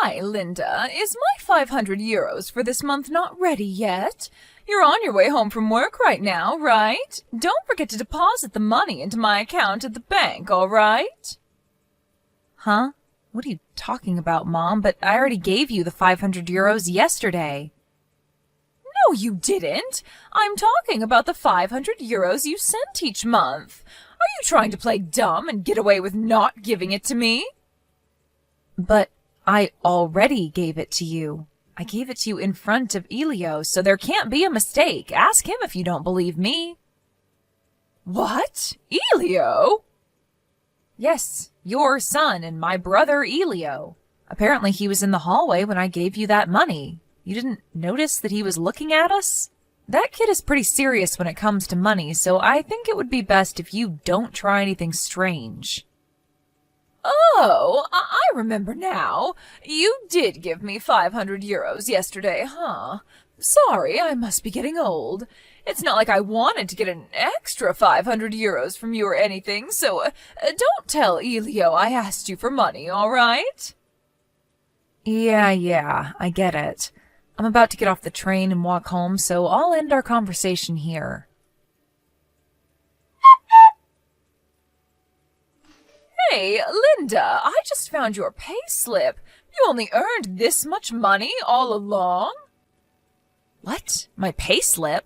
Hi, Linda. Is my 500 euros for this month not ready yet? You're on your way home from work right now, right? Don't forget to deposit the money into my account at the bank, all right? Huh? What are you talking about, Mom? But I already gave you the 500 euros yesterday. No, you didn't. I'm talking about the 500 euros you sent each month. Are you trying to play dumb and get away with not giving it to me? But I already gave it to you. I gave it to you in front of Elio, so there can't be a mistake. Ask him if you don't believe me. What? Elio? Yes, your son and my brother Elio. Apparently he was in the hallway when I gave you that money. You didn't notice that he was looking at us? That kid is pretty serious when it comes to money, so I think it would be best if you don't try anything strange. Oh, I remember now. You did give me 500 euros yesterday, huh? Sorry, I must be getting old. It's not like I wanted to get an extra 500 euros from you or anything, so don't tell Elio I asked you for money, all right? Yeah, I get it. I'm about to get off the train and walk home, so I'll end our conversation here. Hey, Linda, I just found your payslip. You only earned this much money all along? What? My payslip?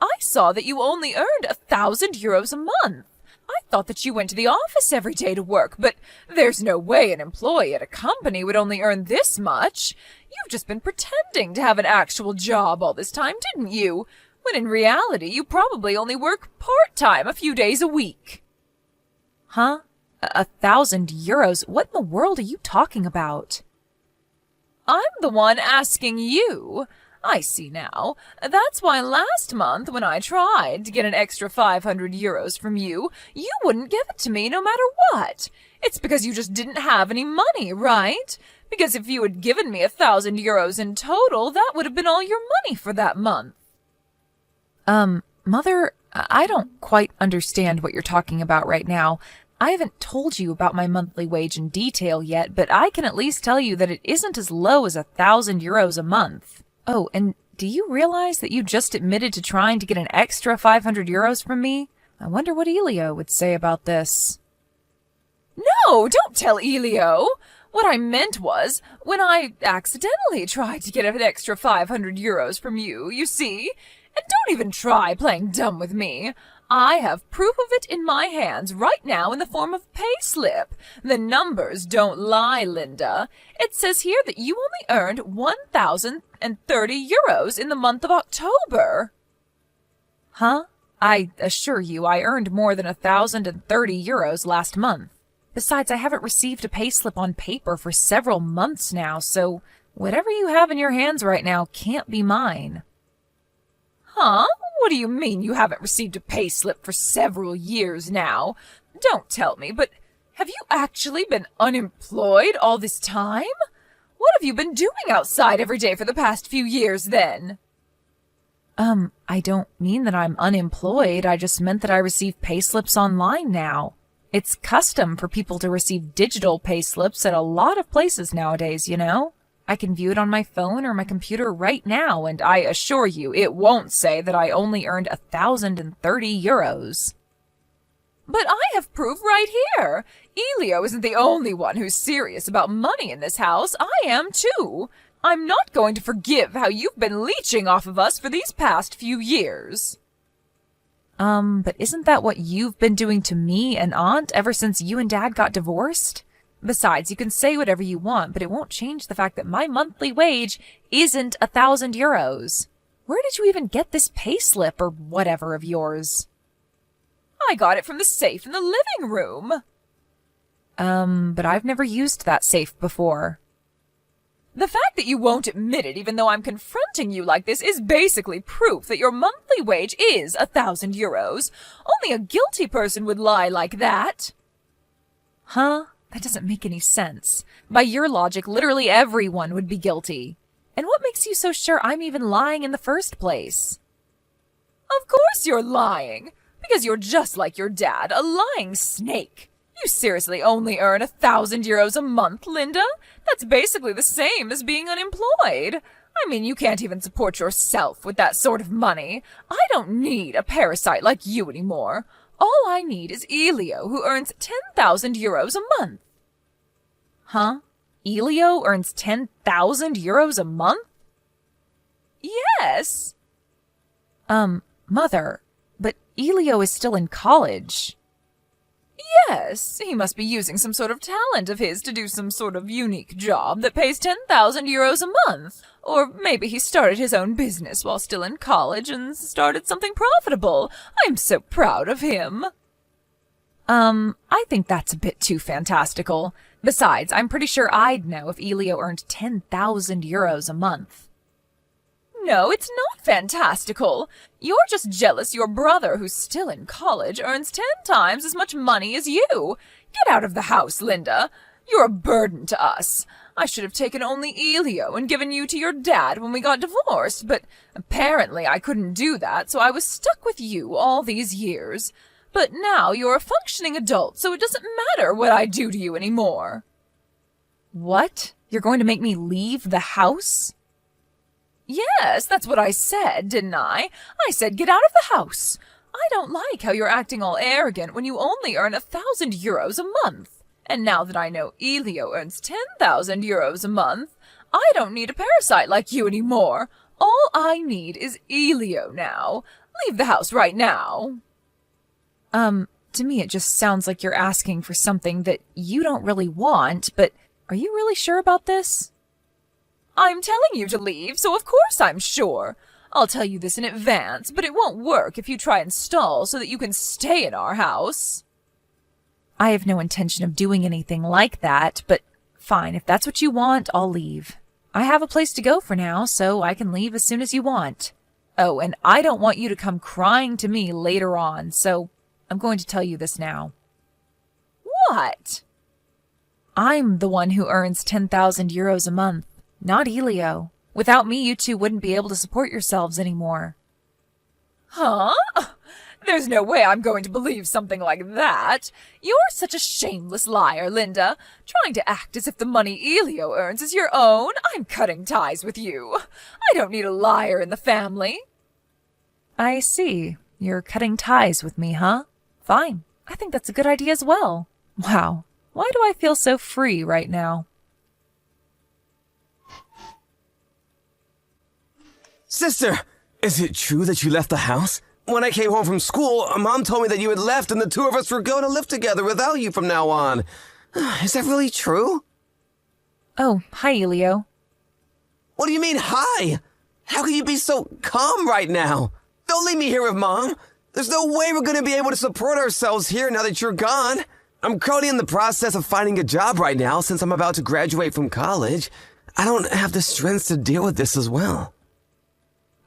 I saw that you only earned 1,000 euros a month. I thought that you went to the office every day to work, but there's no way an employee at a company would only earn this much. You've just been pretending to have an actual job all this time, didn't you? When in reality, you probably only work part-time a few days a week. Huh? 1,000 euros? What in the world are you talking about? I'm the one asking you. I see now. That's why last month when I tried to get an extra 500 euros from you, you wouldn't give it to me no matter what. It's because you just didn't have any money, right? Because if you had given me 1,000 euros in total, that would have been all your money for that month. Mother, I don't quite understand what you're talking about right now. I haven't told you about my monthly wage in detail yet, but I can at least tell you that it isn't as low as 1,000 euros a month. Oh, and do you realize that you just admitted to trying to get an extra 500 euros from me? I wonder what Elio would say about this. No, don't tell Elio. What I meant was, when I accidentally tried to get an extra 500 euros from you, you see? And don't even try playing dumb with me. I have proof of it in my hands right now in the form of payslip. The numbers don't lie, Linda. It says here that you only earned 1,030 euros in the month of October. Huh? I assure you I earned more than 1,030 euros last month. Besides, I haven't received a payslip on paper for several months now, so whatever you have in your hands right now can't be mine. Huh? What do you mean you haven't received a payslip for several years now? Don't tell me, but have you actually been unemployed all this time? What have you been doing outside every day for the past few years, then? I don't mean that I'm unemployed. I just meant that I receive payslips online now. It's custom for people to receive digital payslips at a lot of places nowadays, you know? I can view it on my phone or my computer right now, and I assure you it won't say that I only earned 1,030 euros. But I have proof right here. Elio isn't the only one who's serious about money in this house. I am too. I'm not going to forgive how you've been leeching off of us for these past few years. But isn't that what you've been doing to me and Aunt ever since you and Dad got divorced? Besides, you can say whatever you want, but it won't change the fact that my monthly wage isn't 1,000 euros. Where did you even get this payslip or whatever of yours? I got it from the safe in the living room. But I've never used that safe before. The fact that you won't admit it, even though I'm confronting you like this, is basically proof that your monthly wage is 1,000 euros. Only a guilty person would lie like that. Huh? That doesn't make any sense. By your logic, literally everyone would be guilty. And what makes you so sure I'm even lying in the first place? Of course you're lying, because you're just like your dad, a lying snake. You seriously only earn 1,000 euros a month, Linda? That's basically the same as being unemployed. I mean, you can't even support yourself with that sort of money. I don't need a parasite like you anymore. All I need is Elio, who earns 10,000 euros a month. Huh? Elio earns 10,000 euros a month? Yes. Mother, but Elio is still in college. Yes, he must be using some sort of talent of his to do some sort of unique job that pays 10,000 euros a month. Or maybe he started his own business while still in college and started something profitable. I'm so proud of him. I think that's a bit too fantastical. Besides, I'm pretty sure I'd know if Elio earned 10,000 euros a month. No, it's not fantastical. You're just jealous your brother, who's still in college, earns 10 times as much money as you. Get out of the house, Linda. You're a burden to us. I should have taken only Elio and given you to your dad when we got divorced, but apparently I couldn't do that, so I was stuck with you all these years. But now you're a functioning adult, so it doesn't matter what I do to you anymore. What? You're going to make me leave the house? Yes, that's what I said, didn't I? I said get out of the house. I don't like how you're acting all arrogant when you only earn 1,000 euros a month. And now that I know Elio earns 10,000 euros a month, I don't need a parasite like you anymore. All I need is Elio now. Leave the house right now. To me it just sounds like you're asking for something that you don't really want, but are you really sure about this? I'm telling you to leave, so of course I'm sure. I'll tell you this in advance, but it won't work if you try and stall so that you can stay in our house. I have no intention of doing anything like that, but fine, if that's what you want, I'll leave. I have a place to go for now, so I can leave as soon as you want. Oh, and I don't want you to come crying to me later on, so I'm going to tell you this now. What? I'm the one who earns 10,000 euros a month. Not Elio. Without me, you two wouldn't be able to support yourselves anymore. Huh? There's no way I'm going to believe something like that. You're such a shameless liar, Linda. Trying to act as if the money Elio earns is your own. I'm cutting ties with you. I don't need a liar in the family. I see. You're cutting ties with me, huh? Fine. I think that's a good idea as well. Wow. Why do I feel so free right now? Sister, is it true that you left the house? When I came home from school, Mom told me that you had left and the two of us were going to live together without you from now on. Is that really true? Oh, hi, Elio. What do you mean, hi? How can you be so calm right now? Don't leave me here with Mom. There's no way we're going to be able to support ourselves here now that you're gone. I'm currently in the process of finding a job right now since I'm about to graduate from college. I don't have the strength to deal with this as well.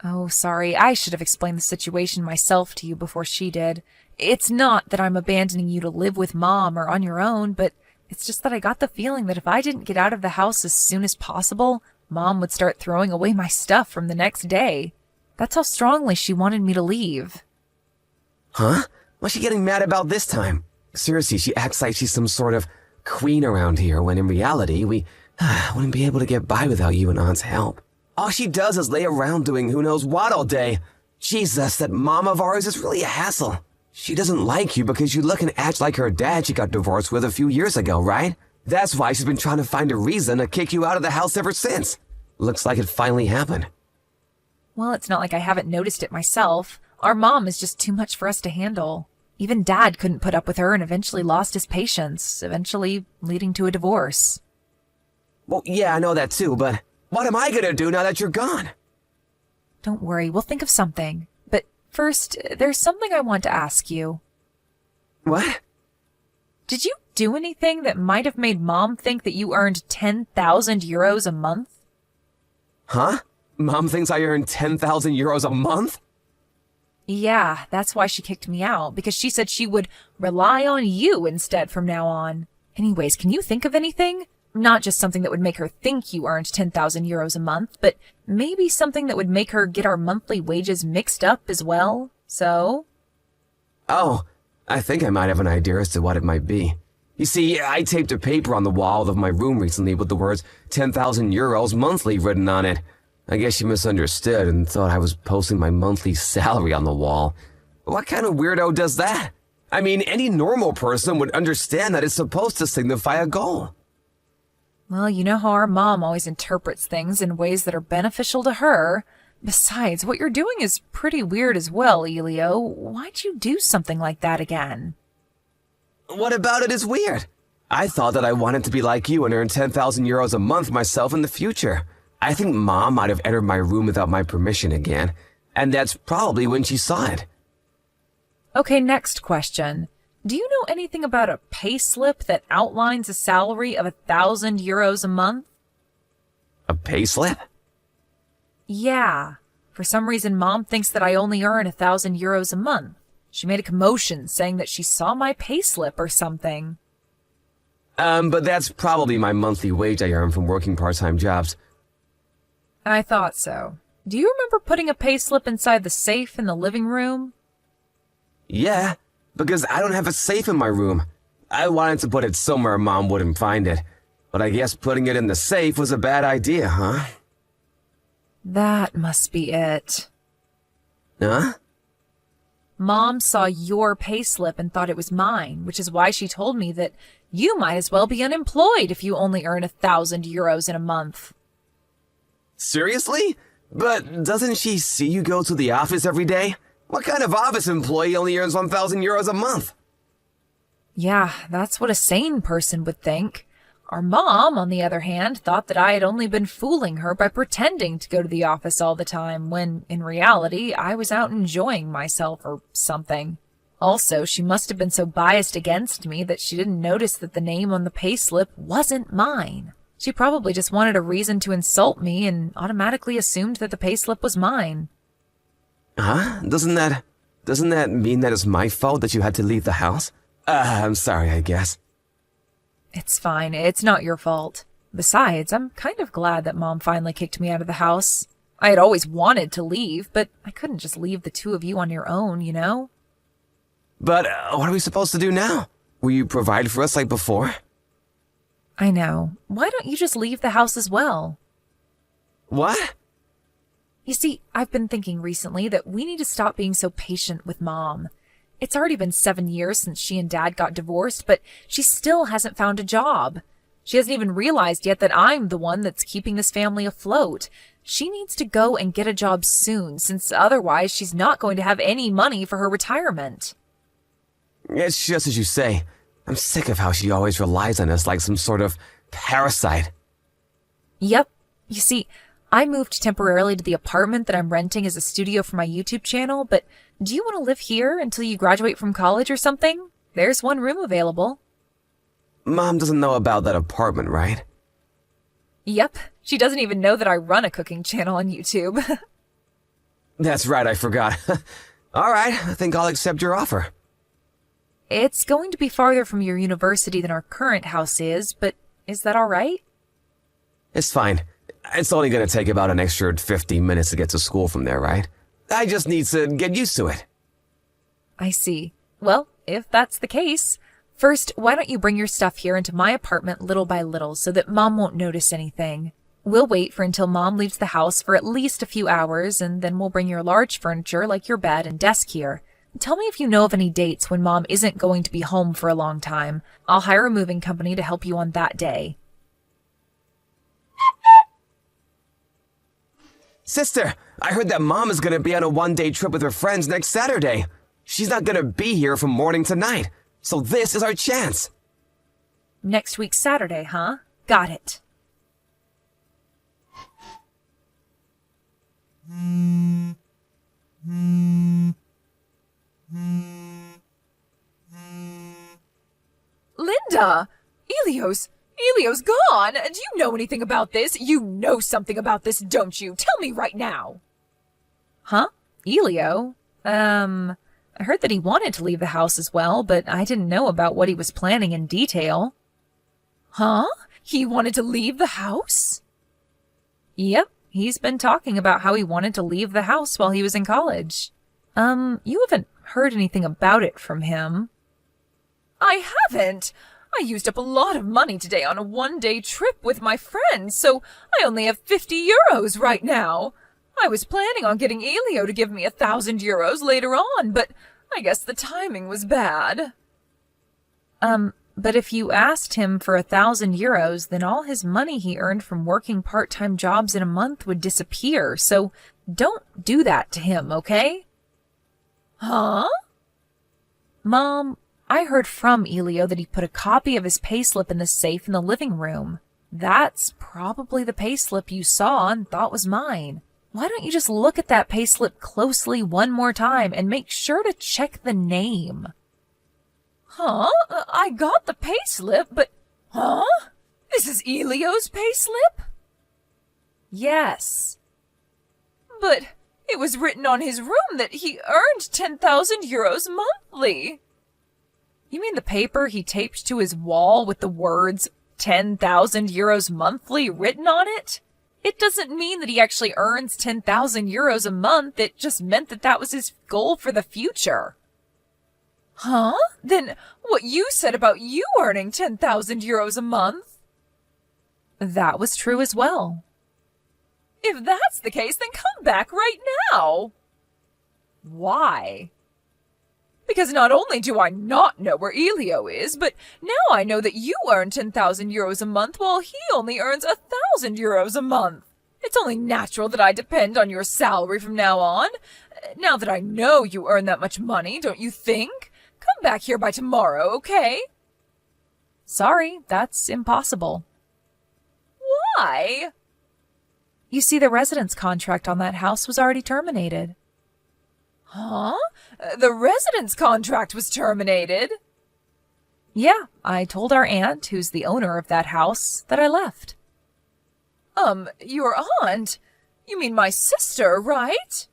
Oh, sorry. I should have explained the situation myself to you before she did. It's not that I'm abandoning you to live with Mom or on your own, but it's just that I got the feeling that if I didn't get out of the house as soon as possible, Mom would start throwing away my stuff from the next day. That's how strongly she wanted me to leave. Huh? What's she getting mad about this time? Seriously, she acts like she's some sort of queen around here, when in reality, we wouldn't be able to get by without you and Aunt's help. All she does is lay around doing who knows what all day. Jesus, that mom of ours is really a hassle. She doesn't like you because you look and act like her dad she got divorced with a few years ago, right? That's why she's been trying to find a reason to kick you out of the house ever since. Looks like it finally happened. Well, it's not like I haven't noticed it myself. Our mom is just too much for us to handle. Even Dad couldn't put up with her and eventually lost his patience, eventually leading to a divorce. Well, yeah, I know that too, but what am I gonna do now that you're gone? Don't worry, we'll think of something. But first, there's something I want to ask you. What? Did you do anything that might have made Mom think that you earned 10,000 euros a month? Huh? Mom thinks I earn 10,000 euros a month? Yeah, that's why she kicked me out, because she said she would rely on you instead from now on. Anyways, can you think of anything? Not just something that would make her think you earned 10,000 euros a month, but maybe something that would make her get our monthly wages mixed up as well. So? Oh, I think I might have an idea as to what it might be. You see, I taped a paper on the wall of my room recently with the words 10,000 euros monthly written on it. I guess you misunderstood and thought I was posting my monthly salary on the wall. What kind of weirdo does that? I mean, any normal person would understand that it's supposed to signify a goal. Well, you know how our mom always interprets things in ways that are beneficial to her. Besides, what you're doing is pretty weird as well, Elio. Why'd you do something like that again? What about it is weird? I thought that I wanted to be like you and earn 10,000 euros a month myself in the future. I think Mom might have entered my room without my permission again, and that's probably when she saw it. Okay, next question. Do you know anything about a payslip that outlines a salary of 1,000 euros a month? A payslip? Yeah. For some reason, Mom thinks that I only earn 1,000 euros a month. She made a commotion saying that she saw my payslip or something. But that's probably my monthly wage I earn from working part-time jobs. I thought so. Do you remember putting a payslip inside the safe in the living room? Yeah, because I don't have a safe in my room. I wanted to put it somewhere Mom wouldn't find it, but I guess putting it in the safe was a bad idea, huh? That must be it. Huh? Mom saw your payslip and thought it was mine, which is why she told me that you might as well be unemployed if you only earn 1,000 euros in a month. Seriously? But doesn't she see you go to the office every day? What kind of office employee only earns 1,000 euros a month? Yeah, that's what a sane person would think. Our mom, on the other hand, thought that I had only been fooling her by pretending to go to the office all the time, when, in reality, I was out enjoying myself or something. Also, she must have been so biased against me that she didn't notice that the name on the payslip wasn't mine. She probably just wanted a reason to insult me and automatically assumed that the payslip was mine. Huh? Doesn't that mean that it's my fault that you had to leave the house? I'm sorry, I guess. It's fine. It's not your fault. Besides, I'm kind of glad that Mom finally kicked me out of the house. I had always wanted to leave, but I couldn't just leave the two of you on your own, you know? But what are we supposed to do now? Will you provide for us like before? I know. Why don't you just leave the house as well? What? You see, I've been thinking recently that we need to stop being so patient with Mom. It's already been 7 years since she and Dad got divorced, but she still hasn't found a job. She hasn't even realized yet that I'm the one that's keeping this family afloat. She needs to go and get a job soon, since otherwise she's not going to have any money for her retirement. It's just as you say. I'm sick of how she always relies on us like some sort of parasite. Yep. You see, I moved temporarily to the apartment that I'm renting as a studio for my YouTube channel, but do you want to live here until you graduate from college or something? There's one room available. Mom doesn't know about that apartment, right? Yep. She doesn't even know that I run a cooking channel on YouTube. That's right, I forgot. All right, I think I'll accept your offer. It's going to be farther from your university than our current house is, but is that all right? It's fine. It's only going to take about an extra 15 minutes to get to school from there, right? I just need to get used to it. I see. Well, if that's the case, first, why don't you bring your stuff here into my apartment little by little so that Mom won't notice anything? We'll wait for until Mom leaves the house for at least a few hours, and then we'll bring your large furniture like your bed and desk here. Tell me if you know of any dates when Mom isn't going to be home for a long time. I'll hire a moving company to help you on that day. Sister, I heard that Mom is going to be on a one-day trip with her friends next Saturday. She's not going to be here from morning to night, so this is our chance. Next week Saturday, huh? Got it. Linda! Elio's gone! Do you know anything about this? You know something about this, don't you? Tell me right now! Huh? Elio? I heard that he wanted to leave the house as well, but I didn't know about what he was planning in detail. Huh? He wanted to leave the house? Yep, he's been talking about how he wanted to leave the house while he was in college. You haven't heard anything about it from him? I haven't! I used up a lot of money today on a one-day trip with my friends, so I only have 50 euros right now. I was planning on getting Elio to give me 1,000 euros later on, but I guess the timing was bad. But if you asked him for 1,000 euros, then all his money he earned from working part-time jobs in a month would disappear, so don't do that to him, okay? Huh? Mom, I heard from Elio that he put a copy of his payslip in the safe in the living room. That's probably the payslip you saw and thought was mine. Why don't you just look at that payslip closely one more time and make sure to check the name? Huh? I got the payslip, but... Huh? This is Elio's payslip? Yes. But it was written on his room that he earned 10,000 euros monthly. You mean the paper he taped to his wall with the words 10,000 euros monthly written on it? It doesn't mean that he actually earns 10,000 euros a month. It just meant that that was his goal for the future. Huh? Then what you said about you earning 10,000 euros a month? That was true as well. If that's the case, then come back right now. Why? Because not only do I not know where Elio is, but now I know that you earn 10,000 euros a month while he only earns 1,000 euros a month. It's only natural that I depend on your salary from now on. Now that I know you earn that much money, don't you think? Come back here by tomorrow, okay? Sorry, that's impossible. Why? You see, the residence contract on that house was already terminated. Huh? The residence contract was terminated? Yeah, I told our aunt, who's the owner of that house, that I left. Your aunt? You mean my sister, right?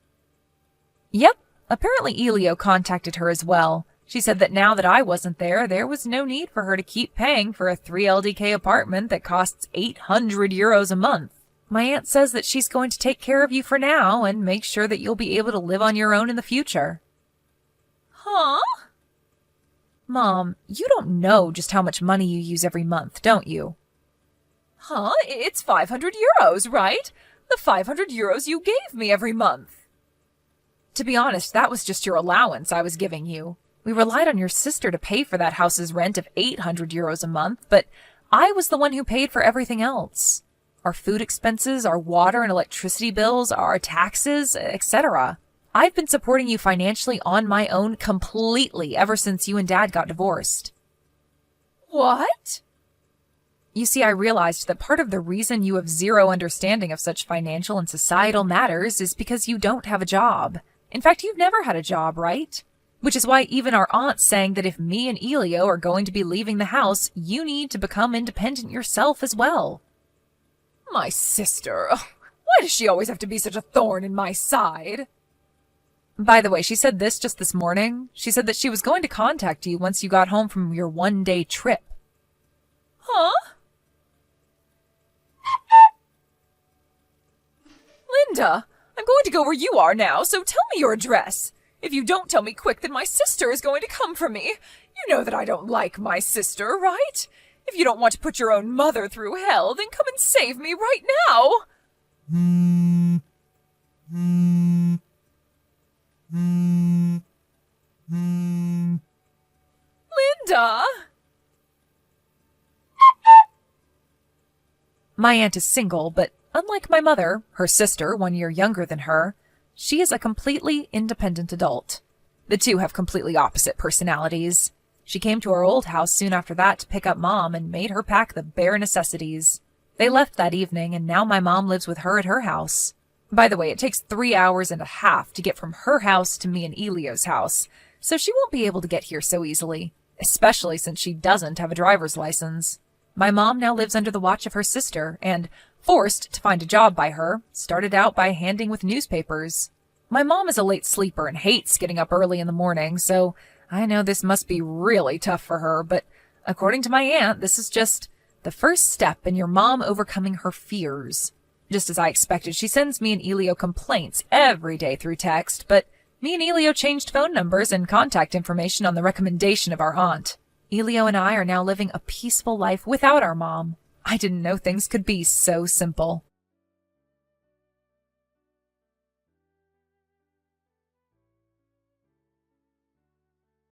Yep, apparently Elio contacted her as well. She said that now that I wasn't there, there was no need for her to keep paying for a 3 LDK apartment that costs 800 euros a month. My aunt says that she's going to take care of you for now and make sure that you'll be able to live on your own in the future. Huh? Mom, you don't know just how much money you use every month, don't you? Huh? It's 500 euros, right? The 500 euros you gave me every month. To be honest, that was just your allowance I was giving you. We relied on your sister to pay for that house's rent of 800 euros a month, but I was the one who paid for everything else. Our food expenses, our water and electricity bills, our taxes, etc. I've been supporting you financially on my own completely ever since you and Dad got divorced. What? You see, I realized that part of the reason you have zero understanding of such financial and societal matters is because you don't have a job. In fact, you've never had a job, right? Which is why even our aunt's saying that if me and Elio are going to be leaving the house, you need to become independent yourself as well. My sister. Why does she always have to be such a thorn in my side? By the way, she said this morning. She said that she was going to contact you once you got home from your one-day trip. Huh? Linda, I'm going to go where you are now, so tell me your address. If you don't tell me quick, then my sister is going to come for me. You know that I don't like my sister, right? If you don't want to put your own mother through hell, then come and save me right now. Linda! My aunt is single, but unlike my mother, her sister, 1 year younger than her, she is a completely independent adult. The two have completely opposite personalities. She came to our old house soon after that to pick up Mom and made her pack the bare necessities. They left that evening, and now my mom lives with her at her house. By the way, it takes 3 hours and a half to get from her house to me and Elio's house, so she won't be able to get here so easily, especially since she doesn't have a driver's license. My mom now lives under the watch of her sister, and, forced to find a job by her, started out by handing with newspapers. My mom is a late sleeper and hates getting up early in the morning, so I know this must be really tough for her, but according to my aunt, this is just the first step in your mom overcoming her fears. Just as I expected, she sends me and Elio complaints every day through text, but me and Elio changed phone numbers and contact information on the recommendation of our aunt. Elio and I are now living a peaceful life without our mom. I didn't know things could be so simple.